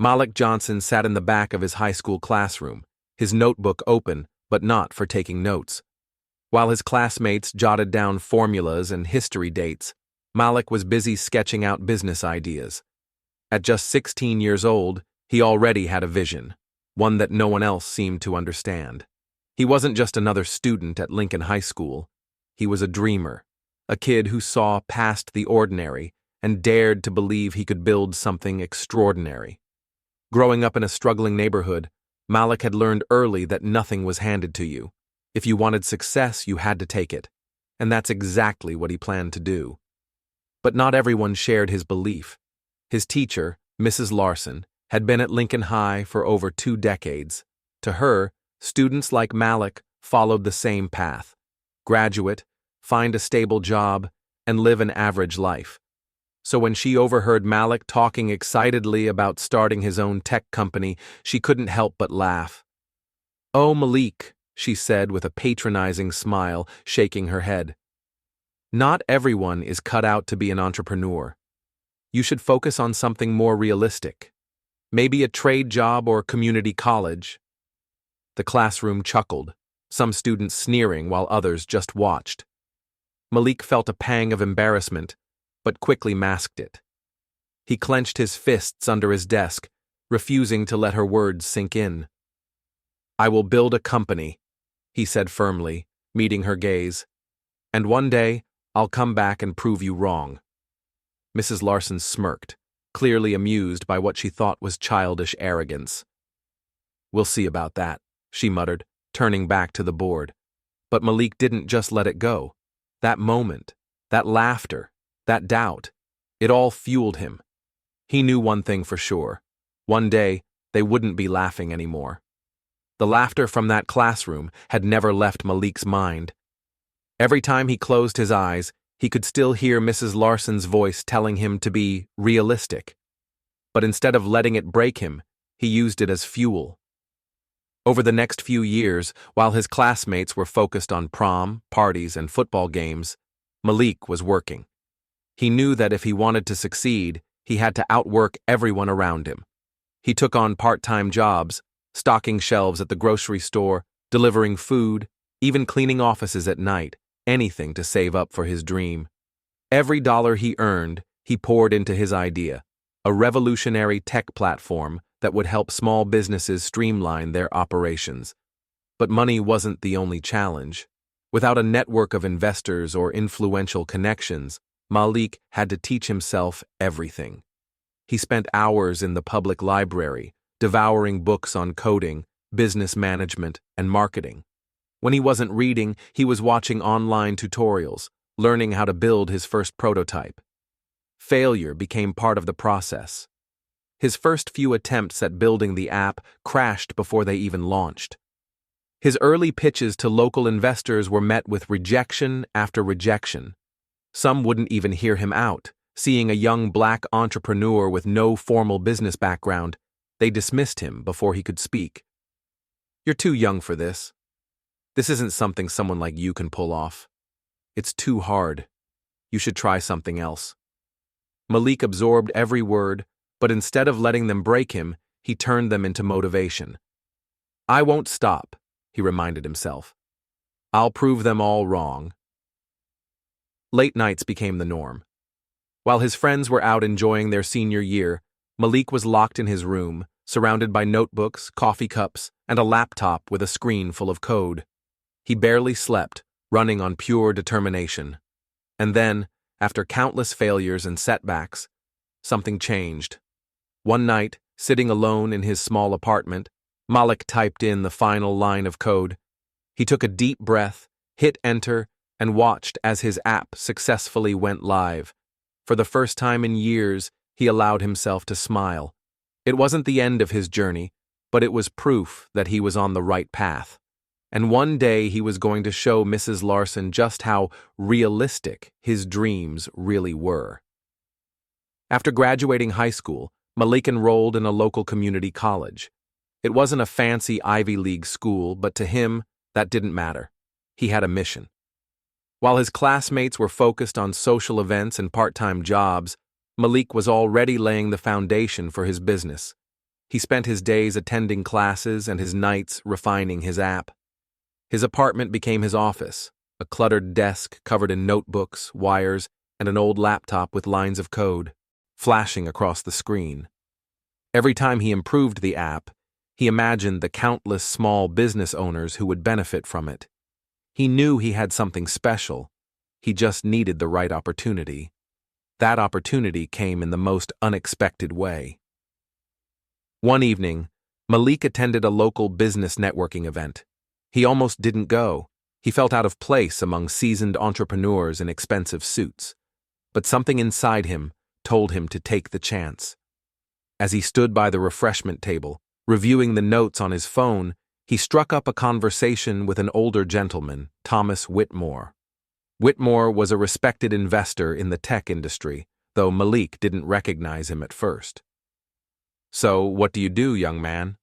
Malik Johnson sat in the back of his high school classroom, his notebook open, but not for taking notes. While his classmates jotted down formulas and history dates, Malik was busy sketching out business ideas. At just 16 years old, he already had a vision, one that no one else seemed to understand. He wasn't just another student at Lincoln High School. He was a dreamer, a kid who saw past the ordinary and dared to believe he could build something extraordinary. Growing up in a struggling neighborhood, Malik had learned early that nothing was handed to you. If you wanted success, you had to take it, and that's exactly what he planned to do. But not everyone shared his belief. His teacher, Mrs. Larson, had been at Lincoln High for over 2 decades. To her, students like Malik followed the same path: graduate, find a stable job, and live an average life. So when she overheard Malik talking excitedly about starting his own tech company, she couldn't help but laugh. "Oh, Malik," she said with a patronizing smile, shaking her head. "Not everyone is cut out to be an entrepreneur. You should focus on something more realistic. Maybe a trade job or community college." The classroom chuckled, some students sneering while others just watched. Malik felt a pang of embarrassment, but quickly masked it. He clenched his fists under his desk, refusing to let her words sink in. "I will build a company," he said firmly, meeting her gaze. "And one day, I'll come back and prove you wrong." Mrs. Larson smirked, clearly amused by what she thought was childish arrogance. "We'll see about that," she muttered, turning back to the board. But Malik didn't just let it go. That moment, that laughter, that doubt, it all fueled him. He knew one thing for sure. One day, they wouldn't be laughing anymore. The laughter from that classroom had never left Malik's mind. Every time he closed his eyes, he could still hear Mrs. Larson's voice telling him to be realistic. But instead of letting it break him, he used it as fuel. Over the next few years, while his classmates were focused on prom, parties, and football games, Malik was working. He knew that if he wanted to succeed, he had to outwork everyone around him. He took on part-time jobs, stocking shelves at the grocery store, delivering food, even cleaning offices at night, anything to save up for his dream. Every dollar he earned, he poured into his idea, a revolutionary tech platform that would help small businesses streamline their operations. But money wasn't the only challenge. Without a network of investors or influential connections, Malik had to teach himself everything. He spent hours in the public library, devouring books on coding, business management, and marketing. When he wasn't reading, he was watching online tutorials, learning how to build his first prototype. Failure became part of the process. His first few attempts at building the app crashed before they even launched. His early pitches to local investors were met with rejection after rejection. Some wouldn't even hear him out. Seeing a young black entrepreneur with no formal business background, they dismissed him before he could speak. "You're too young for this. This isn't something someone like you can pull off. It's too hard. You should try something else." Malik absorbed every word, but instead of letting them break him, he turned them into motivation. "I won't stop," he reminded himself. "I'll prove them all wrong." Late nights became the norm. While his friends were out enjoying their senior year, Malik was locked in his room, surrounded by notebooks, coffee cups, and a laptop with a screen full of code. He barely slept, running on pure determination. And then, after countless failures and setbacks, something changed. One night, sitting alone in his small apartment, Malik typed in the final line of code. He took a deep breath, hit enter, and watched as his app successfully went live. For the first time in years, he allowed himself to smile. It wasn't the end of his journey, but it was proof that he was on the right path. And one day he was going to show Mrs. Larson just how realistic his dreams really were. After graduating high school, Malik enrolled in a local community college. It wasn't a fancy Ivy League school, but to him, that didn't matter. He had a mission. While his classmates were focused on social events and part-time jobs, Malik was already laying the foundation for his business. He spent his days attending classes and his nights refining his app. His apartment became his office, a cluttered desk covered in notebooks, wires, and an old laptop with lines of code flashing across the screen. Every time he improved the app, he imagined the countless small business owners who would benefit from it. He knew he had something special. He just needed the right opportunity. That opportunity came in the most unexpected way. One evening, Malik attended a local business networking event. He almost didn't go. He felt out of place among seasoned entrepreneurs in expensive suits. But something inside him told him to take the chance. As he stood by the refreshment table, reviewing the notes on his phone, he struck up a conversation with an older gentleman, Thomas Whitmore. Whitmore was a respected investor in the tech industry, though Malik didn't recognize him at first. "So, what do you do, young man?"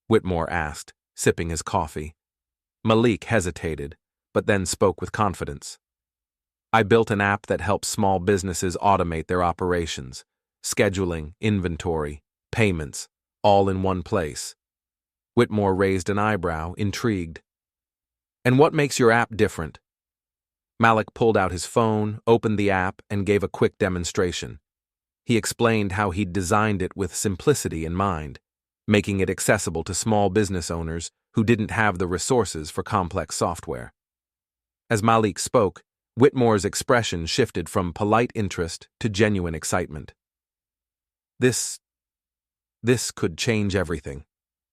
Whitmore asked, sipping his coffee. Malik hesitated, but then spoke with confidence. "I built an app that helps small businesses automate their operations, scheduling, inventory, payments, all in one place." Whitmore raised an eyebrow, intrigued. "And what makes your app different?" Malik pulled out his phone, opened the app, and gave a quick demonstration. He explained how he'd designed it with simplicity in mind, making it accessible to small business owners who didn't have the resources for complex software. As Malik spoke, Whitmore's expression shifted from polite interest to genuine excitement. This could change everything,"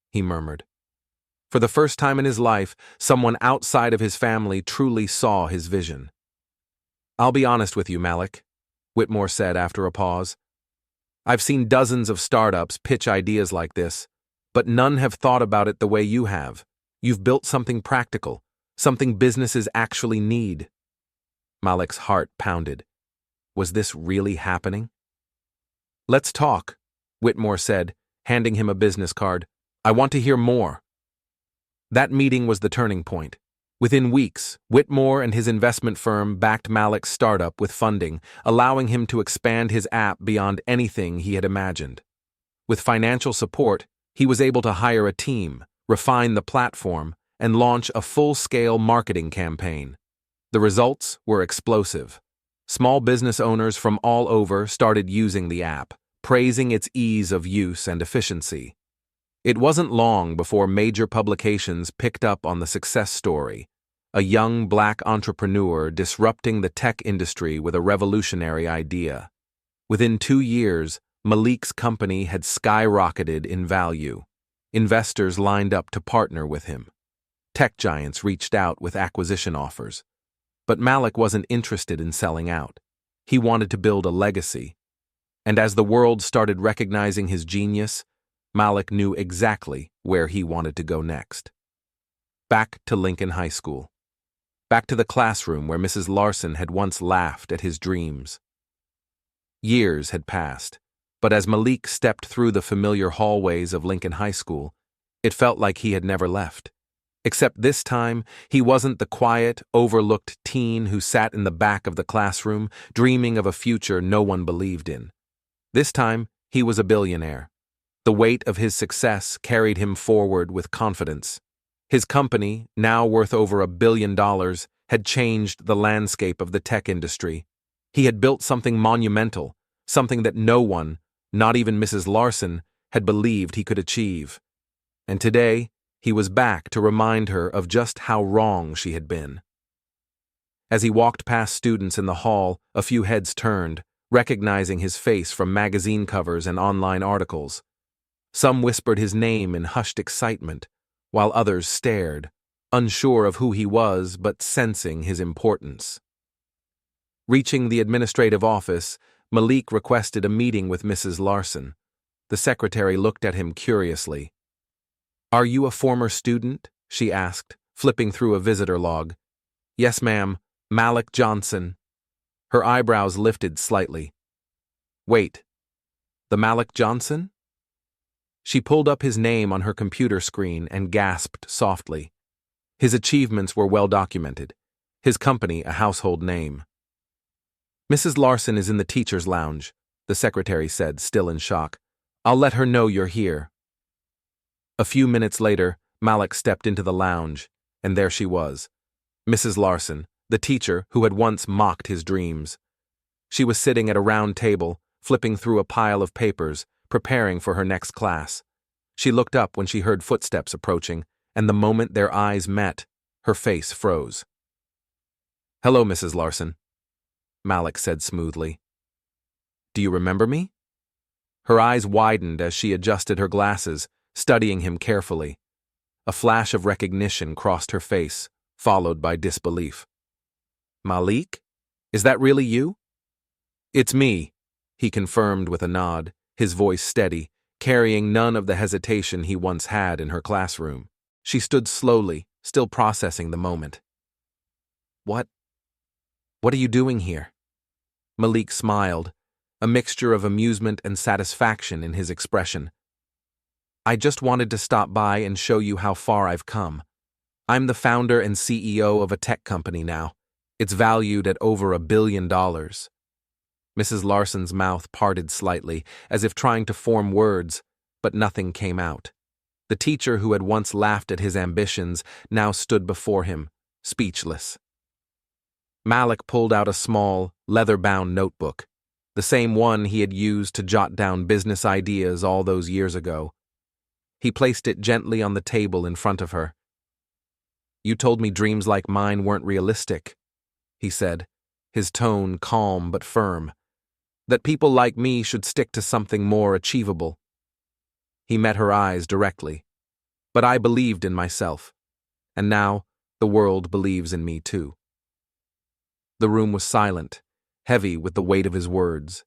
he murmured. For the first time in his life, someone outside of his family truly saw his vision. "I'll be honest with you, Malik," Whitmore said after a pause. "I've seen dozens of startups pitch ideas like this, but none have thought about it the way you have. You've built something practical, something businesses actually need." Malik's heart pounded. Was this really happening? "Let's talk," Whitmore said, handing him a business card. "I want to hear more." That meeting was the turning point. Within weeks, Whitmore and his investment firm backed Malik's startup with funding, allowing him to expand his app beyond anything he had imagined. With financial support, he was able to hire a team, refine the platform, and launch a full-scale marketing campaign. The results were explosive. Small business owners from all over started using the app, praising its ease of use and efficiency. It wasn't long before major publications picked up on the success story, a young black entrepreneur disrupting the tech industry with a revolutionary idea. Within 2 years, Malik's company had skyrocketed in value. Investors lined up to partner with him. Tech giants reached out with acquisition offers. But Malik wasn't interested in selling out. He wanted to build a legacy. And as the world started recognizing his genius, Malik knew exactly where he wanted to go next. Back to Lincoln High School. Back to the classroom where Mrs. Larson had once laughed at his dreams. Years had passed, but as Malik stepped through the familiar hallways of Lincoln High School, it felt like he had never left. Except this time, he wasn't the quiet, overlooked teen who sat in the back of the classroom, dreaming of a future no one believed in. This time, he was a billionaire. The weight of his success carried him forward with confidence. His company, now worth over $1 billion, had changed the landscape of the tech industry. He had built something monumental, something that no one, not even Mrs. Larson, had believed he could achieve. And today, he was back to remind her of just how wrong she had been. As he walked past students in the hall, a few heads turned, recognizing his face from magazine covers and online articles. Some whispered his name in hushed excitement, while others stared, unsure of who he was but sensing his importance. Reaching the administrative office, Malik requested a meeting with Mrs. Larson. The secretary looked at him curiously. "Are you a former student?" she asked, flipping through a visitor log. "Yes, ma'am, Malik Johnson." Her eyebrows lifted slightly. "Wait, the Malik Johnson?" She pulled up his name on her computer screen and gasped softly. His achievements were well documented, his company a household name. "Mrs. Larson is in the teacher's lounge," the secretary said, still in shock. "I'll let her know you're here." A few minutes later, Malik stepped into the lounge, and there she was, Mrs. Larson, the teacher who had once mocked his dreams. She was sitting at a round table, flipping through a pile of papers, preparing for her next class. She looked up when she heard footsteps approaching, and the moment their eyes met, her face froze. "Hello, Mrs. Larson," Malik said smoothly. "Do you remember me?" Her eyes widened as she adjusted her glasses, studying him carefully. A flash of recognition crossed her face, followed by disbelief. "Malik? Is that really you?" "It's me," he confirmed with a nod, his voice steady, carrying none of the hesitation he once had in her classroom. She stood slowly, still processing the moment. What are you doing here?" Malik smiled, a mixture of amusement and satisfaction in his expression. "I just wanted to stop by and show you how far I've come. I'm the founder and CEO of a tech company now. It's valued at over $1 billion. Mrs. Larson's mouth parted slightly, as if trying to form words, but nothing came out. The teacher who had once laughed at his ambitions now stood before him, speechless. Malik pulled out a small, leather-bound notebook, the same one he had used to jot down business ideas all those years ago. He placed it gently on the table in front of her. "You told me dreams like mine weren't realistic," he said, his tone calm but firm. "That people like me should stick to something more achievable." He met her eyes directly. "But I believed in myself, and now the world believes in me too." The room was silent, heavy with the weight of his words.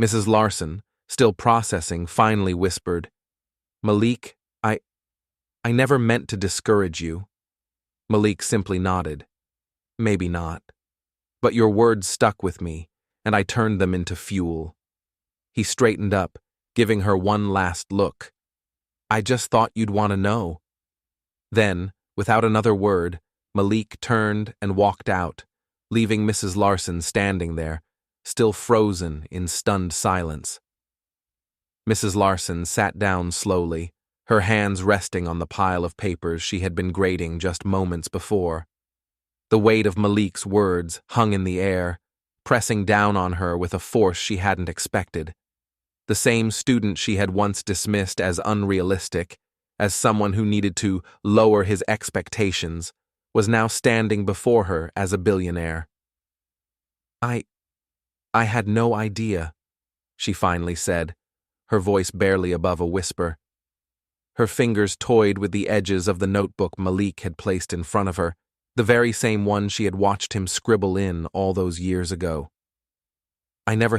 Mrs. Larson, still processing, finally whispered, "Malik, I never meant to discourage you." Malik simply nodded. "Maybe not. But your words stuck with me, and I turned them into fuel." He straightened up, giving her one last look. "I just thought you'd want to know." Then, without another word, Malik turned and walked out, leaving Mrs. Larson standing there, still frozen in stunned silence. Mrs. Larson sat down slowly, her hands resting on the pile of papers she had been grading just moments before. The weight of Malik's words hung in the air, pressing down on her with a force she hadn't expected. The same student she had once dismissed as unrealistic, as someone who needed to lower his expectations, was now standing before her as a billionaire. I had no idea," she finally said, her voice barely above a whisper. Her fingers toyed with the edges of the notebook Malik had placed in front of her, the very same one she had watched him scribble in all those years ago. I never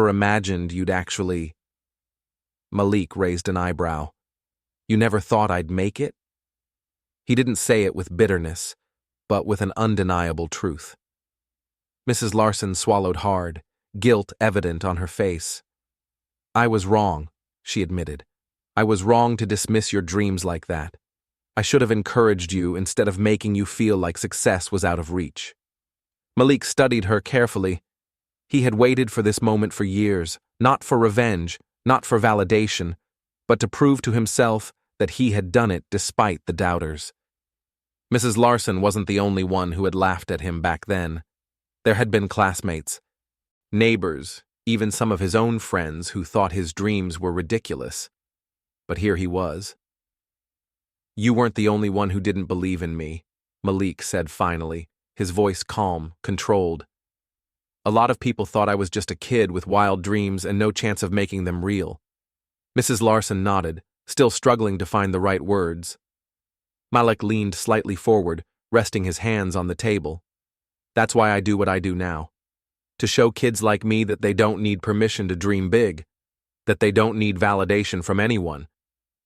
imagined you'd actually—" Malik raised an eyebrow. "You never thought I'd make it?" He didn't say it with bitterness, but with an undeniable truth. Mrs. Larson swallowed hard, guilt evident on her face. "I was wrong," she admitted. "I was wrong to dismiss your dreams like that. I should have encouraged you instead of making you feel like success was out of reach." Malik studied her carefully. He had waited for this moment for years, not for revenge, not for validation, but to prove to himself that he had done it despite the doubters. Mrs. Larson wasn't the only one who had laughed at him back then. There had been classmates, neighbors, even some of his own friends who thought his dreams were ridiculous. But here he was. "You weren't the only one who didn't believe in me," Malik said finally, his voice calm, controlled. "A lot of people thought I was just a kid with wild dreams and no chance of making them real." Mrs. Larson nodded, still struggling to find the right words. Malik leaned slightly forward, resting his hands on the table. "That's why I do what I do now. To show kids like me that they don't need permission to dream big, that they don't need validation from anyone,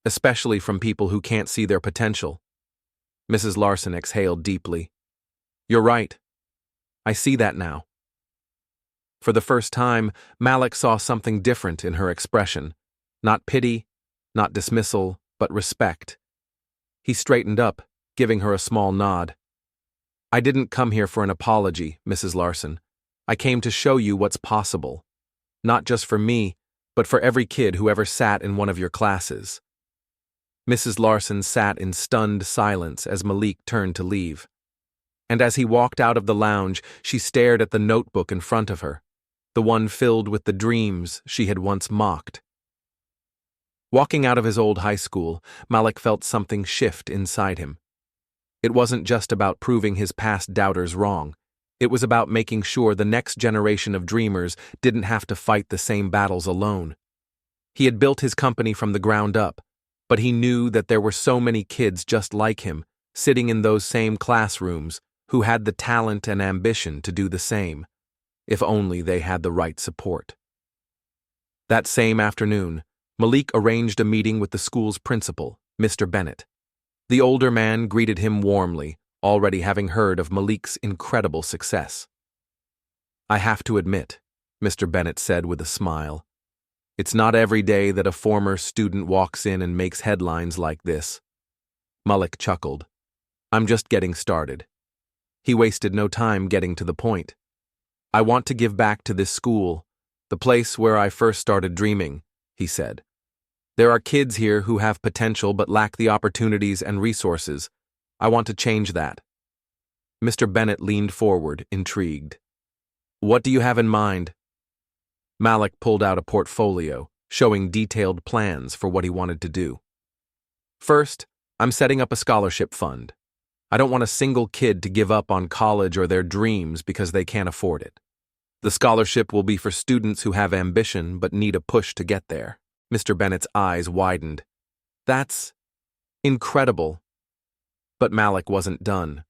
especially from people who can't see their potential." Mrs. Larson exhaled deeply. "You're right. I see that now." For the first time, Malik saw something different in her expression. Not pity, not dismissal, but respect. He straightened up, giving her a small nod. "I didn't come here for an apology, Mrs. Larson. I came to show you what's possible. Not just for me, but for every kid who ever sat in one of your classes." Mrs. Larson sat in stunned silence as Malik turned to leave. And as he walked out of the lounge, she stared at the notebook in front of her, the one filled with the dreams she had once mocked. Walking out of his old high school, Malik felt something shift inside him. It wasn't just about proving his past doubters wrong. It was about making sure the next generation of dreamers didn't have to fight the same battles alone. He had built his company from the ground up, but he knew that there were so many kids just like him, sitting in those same classrooms, who had the talent and ambition to do the same, if only they had the right support. That same afternoon, Malik arranged a meeting with the school's principal, Mr. Bennett. The older man greeted him warmly, already having heard of Malik's incredible success. "I have to admit," Mr. Bennett said with a smile, "it's not every day that a former student walks in and makes headlines like this." Malik chuckled. "I'm just getting started." He wasted no time getting to the point. "I want to give back to this school, the place where I first started dreaming," he said. "There are kids here who have potential but lack the opportunities and resources. I want to change that." Mr. Bennett leaned forward, intrigued. "What do you have in mind?" Malik pulled out a portfolio, showing detailed plans for what he wanted to do. "First, I'm setting up a scholarship fund. I don't want a single kid to give up on college or their dreams because they can't afford it. The scholarship will be for students who have ambition but need a push to get there." Mr. Bennett's eyes widened. "That's incredible." But Malik wasn't done.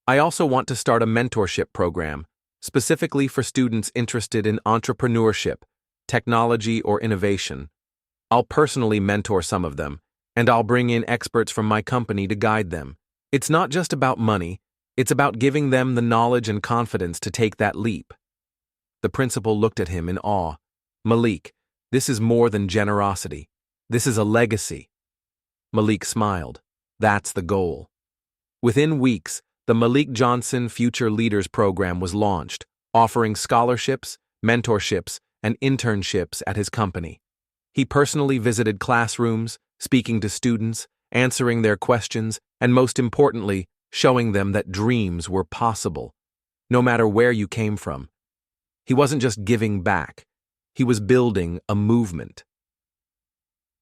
"I also want to start a mentorship program, specifically for students interested in entrepreneurship, technology, or innovation. I'll personally mentor some of them, and I'll bring in experts from my company to guide them. It's not just about money, it's about giving them the knowledge and confidence to take that leap." The principal looked at him in awe. "Malik, this is more than generosity. This is a legacy." Malik smiled. "That's the goal." Within weeks, the Malik Johnson Future Leaders Program was launched, offering scholarships, mentorships, and internships at his company. He personally visited classrooms, speaking to students, answering their questions, and most importantly, showing them that dreams were possible, no matter where you came from. He wasn't just giving back, he was building a movement.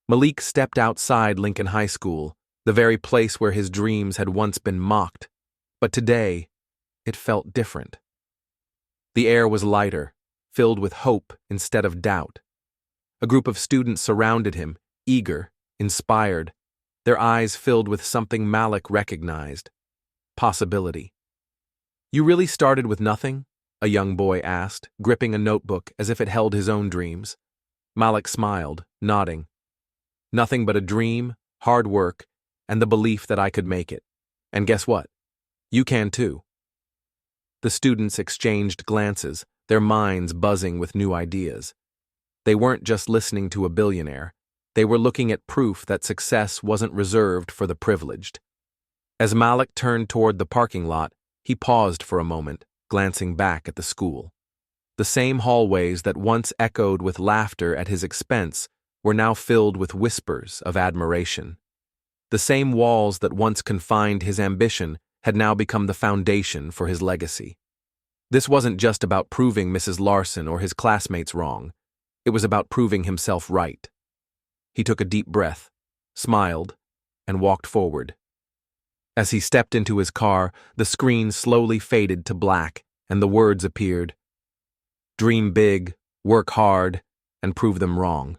Malik stepped outside Lincoln High School, the very place where his dreams had once been mocked. But today, it felt different. The air was lighter, filled with hope instead of doubt. A group of students surrounded him, eager, inspired, their eyes filled with something Malik recognized: possibility. "You really started with nothing?" a young boy asked, gripping a notebook as if it held his own dreams. Malik smiled, nodding. "Nothing but a dream, hard work, and the belief that I could make it. And guess what? You can too." The students exchanged glances, their minds buzzing with new ideas. They weren't just listening to a billionaire. They were looking at proof that success wasn't reserved for the privileged. As Malik turned toward the parking lot, he paused for a moment, glancing back at the school. The same hallways that once echoed with laughter at his expense were now filled with whispers of admiration. The same walls that once confined his ambition had now become the foundation for his legacy. This wasn't just about proving Mrs. Larson or his classmates wrong. It was about proving himself right. He took a deep breath, smiled, and walked forward. As he stepped into his car, the screen slowly faded to black, and the words appeared: "Dream big, work hard, and prove them wrong."